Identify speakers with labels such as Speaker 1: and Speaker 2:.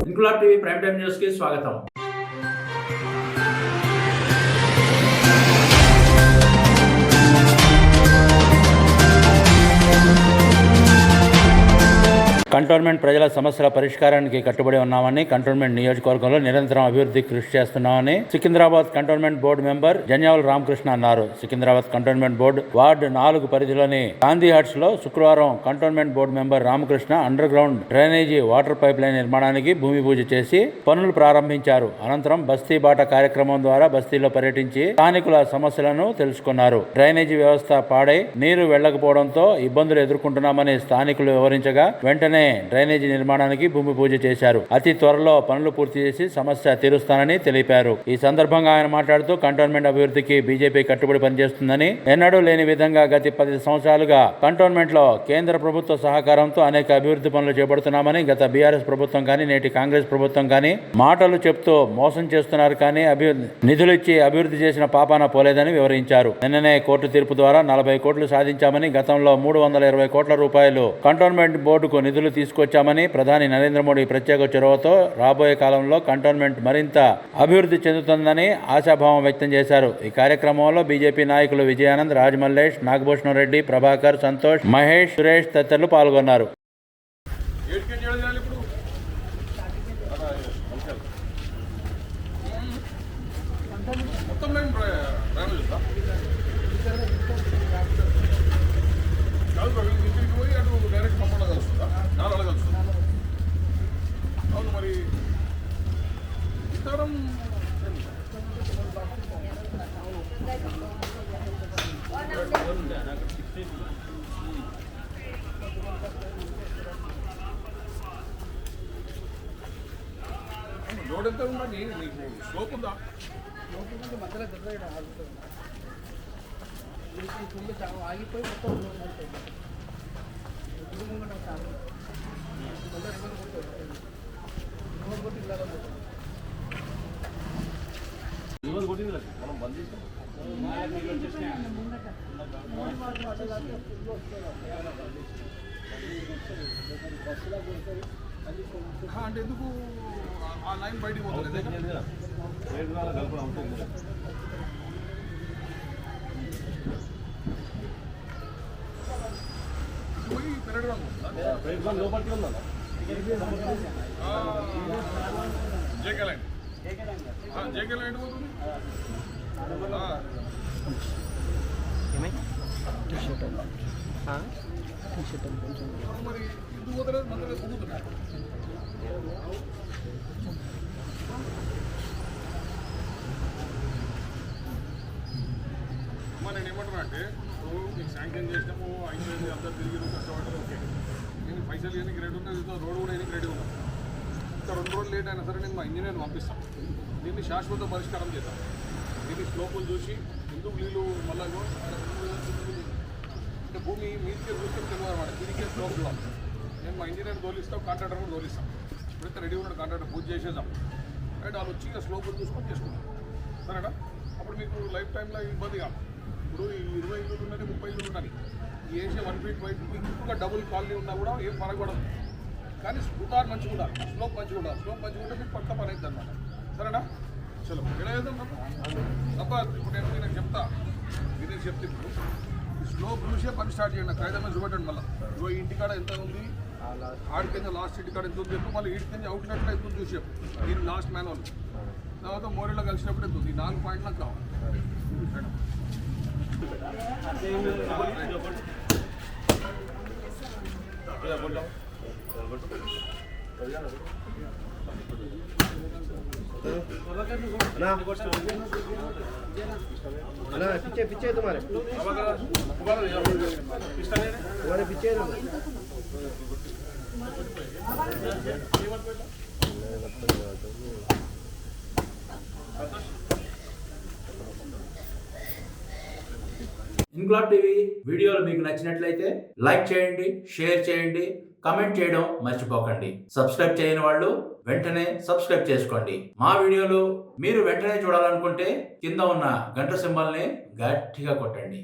Speaker 1: Inquilab TV prime time news కి స్వాగతం. Cantonment ప్రజల సమస్యల పరిష్కారానికి కట్టుబడి ఉన్నామని, కంటోన్మెంట్ నియోజకవర్గంలో నిరంతరం అభివృద్ధికి కృషి చేస్తున్నామని Secunderabad cantonment board member Janyavula Ramakrishna అన్నారు. సికింద్రాబాద్ కంటోన్మెంట్ బోర్డు వార్డు 4 పరిధిలోని గాంధీ హట్స్ లో శుక్రవారం cantonment board member Ramakrishna under ground drainage water pipe line నిర్మాణానికి భూమి పూజ చేసి పనులు ప్రారంభించారు. అనంతరం బస్తీ బాట కార్యక్రమం ద్వారా బస్తీలో పర్యటించి స్థానికుల సమస్యలను తెలుసుకున్నారు. డ్రైనేజీ వ్యవస్థ పాడై నీరు వెళ్లకపోవడంతో ఇబ్బందులు ఎదుర్కొంటున్నామని స్థానికులు వివరించగా వెంటనే డ్రైనేజీ నిర్మాణానికి భూమి పూజ చేశారు. అతి త్వరలో పనులు పూర్తి చేసి సమస్య తీరుస్తానని తెలిపారు. ఈ సందర్భంగా ఆయన మాట్లాడుతూ కంటోన్మెంట్ అభివృద్ధికి బీజేపీ కట్టుబడి పనిచేస్తుందని, ఎన్నడూ లేని విధంగా గత 10 సంవత్సరాలుగా కంటోన్మెంట్ లో కేంద్ర ప్రభుత్వ సహకారంతో అనేక అభివృద్ధి పనులు చేపడుతున్నామని, గత బీఆర్ఎస్ ప్రభుత్వం కానీ నేటి కాంగ్రెస్ ప్రభుత్వం కానీ మాటలు చెప్తూ మోసం చేస్తున్నారు కానీ నిధులిచ్చి అభివృద్ధి చేసిన పాపాన పోలేదని వివరించారు. నిన్ననే కోర్టు తీర్పు ద్వారా 40 కోట్లు సాధించామని, గతంలో 320 కోట్ల రూపాయలు కంటోన్మెంట్ బోర్డుకు నిధులు తీసుకొచ్చామని, ప్రధాని నరేంద్ర మోడీ ప్రత్యేక చొరవతో రాబోయే కాలంలో కంటోన్మెంట్ మరింత అభివృద్ధి చెందుతుందని ఆశాభావం వ్యక్తం చేశారు. ఈ కార్యక్రమంలో బీజేపీ నాయకులు విజయానంద్, రాజమల్లేష్, నాగభూషణ్ రెడ్డి, ప్రభాకర్, సంతోష్, మహేష్, సురేష్ తదితరులు పాల్గొన్నారు.
Speaker 2: మరి ఇతరం రోడ్ ఎంత ఉందండి? మీకు స్లోప్ ఉందా?
Speaker 3: మధ్యలో ఆగిపోయి మొత్తం
Speaker 2: మనం బంద్ చేస్తాం. అంటే ఎందుకు ఆ లైన్ బయటికి పోతుంది? పోయి పెరగడం లోపలికి ఉందా? జేకే లైన్ పోతుంది. మరి ఎందుకు పోతలేదు? మధ్యలో తిరుగుతున్నా. నేను ఏమంటున్నా అంటే, మీకు శాంక్షన్ చేసినాము, అయిపోయింది, అందరు తిరిగి కష్టపడ్డారు, ఓకే. నేను పైసలు వేయడానికి రెడీ ఉంటుంది, రోడ్డు కూడా వేయడానికి రెడీ ఉన్నాను. ఇంకా 2 రోజులు లేట్ అయినా సరే నేను మా ఇంజనీర్ని పంపిస్తాను. దీన్ని శాశ్వత పరిష్కారం చేద్దాం. దీన్ని స్లోపులు చూసి ఎందుకు నీళ్ళు మళ్ళీ అంటే భూమి మీకే చూసుకొని తెలియదు అన్నమాట. దీనికే స్లోప్ చూడాలి. నేను మా ఇంజనీర్ తోలిస్తాం, కాంట్రాక్టర్ కూడా తోలిస్తాం. ఇప్పుడైతే రెడీ ఉన్నాడు కాంట్రాక్టర్, పూజ చేసేద్దాం. అండ్ వాళ్ళు వచ్చి ఇక స్లోపులు చూసుకొని చేసుకుంటాం, సరేనా? అప్పుడు మీకు లైఫ్ టైంలో ఇబ్బంది కాదు. ఇప్పుడు 20 ఇల్లు ఉన్నది, 30 ఇల్లు ఉన్నది, వేసే 1 ఫీట్ వైట్ ఇంకా డబుల్ కాలనీ ఉన్నా కూడా ఏం పరగబడదు. కానీ ఉదాహరణ మంచిగా ఉండాలి, స్లోప్ మంచిగా ఉండాలి. స్లోప్ మంచిగా ఉంటే మీకు పక్క పని అవుతుంది అనమాట, సరేనా? చలో ఎలా వేద్దాం తప్ప. ఇప్పుడు నేను చెప్తా, వినేసి చెప్తే ఇప్పుడు స్లోప్ చూసే పని స్టార్ట్ చేయండి. నాకు ఐదమ్మ చూపెట్టండి. మళ్ళీ ఇగో ఇంటికాడ ఎంత ఉంది, ఆడికింద లాస్ట్ ఇంటికాడ ఎంత ఉంది చెప్పు, మళ్ళీ ఇంటికింద అవుట్లెట్లో ఎంత ఉంది చూసి చెప్పు. దీని లాస్ట్ మాన్యువల్ తర్వాత మోరీలో కలిసినప్పుడు ఎంత ఉంది. 4 పాయింట్లు నాకు కావాలి.
Speaker 3: पीछे तुम्हारे पीछे
Speaker 1: ఇంక్లాబ్ టీవీ వీడియోలు మీకు నచ్చినట్లయితే లైక్ చేయండి, షేర్ చేయండి, కామెంట్ చేయడం మర్చిపోకండి. సబ్స్క్రైబ్ చేయని వాళ్ళు వెంటనే సబ్స్క్రైబ్ చేసుకోండి. మా వీడియోలు మీరు వెంటనే చూడాలనుకుంటే కింద ఉన్న గంట సింబల్ని గట్టిగా కొట్టండి.